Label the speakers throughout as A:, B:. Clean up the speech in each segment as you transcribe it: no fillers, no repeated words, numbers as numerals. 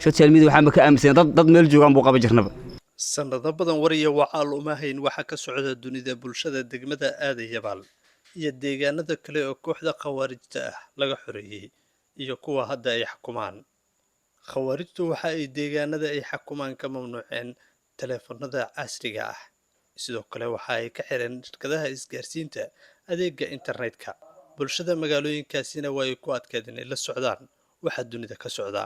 A: social media waxaan ka aaminsan dad meel joogan buu qaba jirnaba
B: sanado badan wariya wacaal uma hayn waxa ka socda dunida bulshada degmada Aadan Yabaal iyo deegaanada kale oo kooxda khawaarijta ah laga xoreeyay iyo kuwa hadda ay xukumaan khawaarijtu waxa ay deegaanada ay xukumaan ka mamnuuceen taleefanada casriga ah sidoo kale waxa ay ka xireen shirkadaha isgaarsiinta adeega internetka bulshada magaalooyinkaasina way ku adkeedeen la socdaan waxa dunida ka socda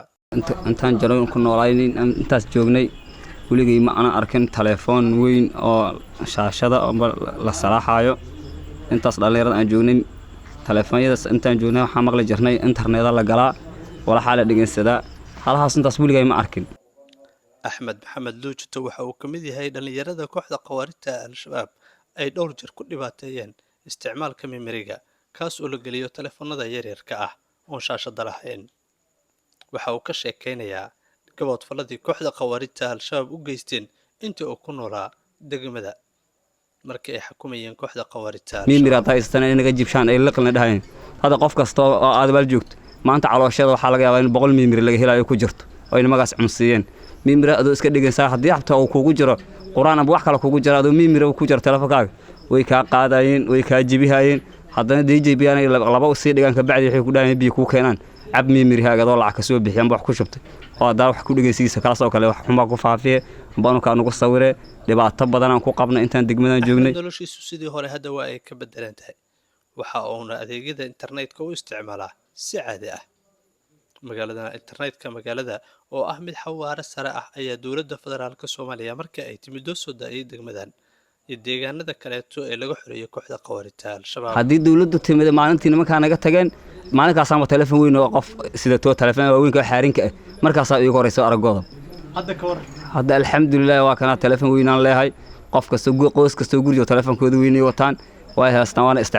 A: intaan jaroon ku noolaayeen intaas joognay kuligay ma ana arkin telefoon weyn oo shaashada la salaaxayo intaas dhalinyarada aan joognay telefoonyadaas intaan joognay waxa maqli jirnay internetka la galaa wala xaal dhigeensadaa halahaas intaas kuligay ma arkin
B: Axmed Maxamed Luujito waxa uu kamid yahay dhalinyarada kooxda khawaarijta al-shabaab ay dhowr jeer ku dhibaateeyeen isticmaalka memoryga kaas oo la geliyo telefoonada yaryarka ah oo shaashada lahayn waxa uu ka sheekeynayaa gabood faladii kooxda khawaarijta al-shabaab u geysteen intii uu ku noolaa degmada markii ay xukumayeen kooxda khawaarijta
A: memory taayistan inaga jibshaan ay liqna dhahayn hada qof kasta oo aad bal joogto maanta calooshada waxa laga yaabaa in 100 memory laga helayo ku jirto oo in magaas cunsiiyeen memory adoo iska dhigaysaa hadii xabta uu kugu jiro quraan ama wax kale kugu jiro adoo memory ku jiro telefonkaaga way ka qaadayeen way ka jibihayeen haddana DJB aanay laba u sii dhigan ka bacdi waxay ku dhaayeen biyo ku keenan ab memory haagadoo lacag ka soo bixiyaan wax ku shubtay oo adaa wax ku dhigaysiisa kala soo kale wax xuma ku faafiye baanu ka nugu sawiree dhibaato badan aan ku qabna intaan degmadan joognay
B: noloshiisu sidii hore hadda waa ay ka bedelan tahay waxa uu adeegyada internetka u isticmaalaa si caadi ah magaalada internetka magaalada oo ah mid xawaare sare ah ayaa dawladda federaalka Soomaaliya markii ay timid soo daayay degmadan iyo deegaanada kale ee laga xoreeyay kooxda khawaarijta al-shabaab
A: hadii dawladdu timid maalintii nimanka naga tageen maalinkaas aan telefoon weyn oo qof sida to telefoon weyn ka xaarinka markaas ay igu horeyso aragooda hadda alxamdulillah waa kana telefoon weyn aan leeyahay qof kasta qoys kasta guriga telefoonkooda weyn ay wataan way haystaan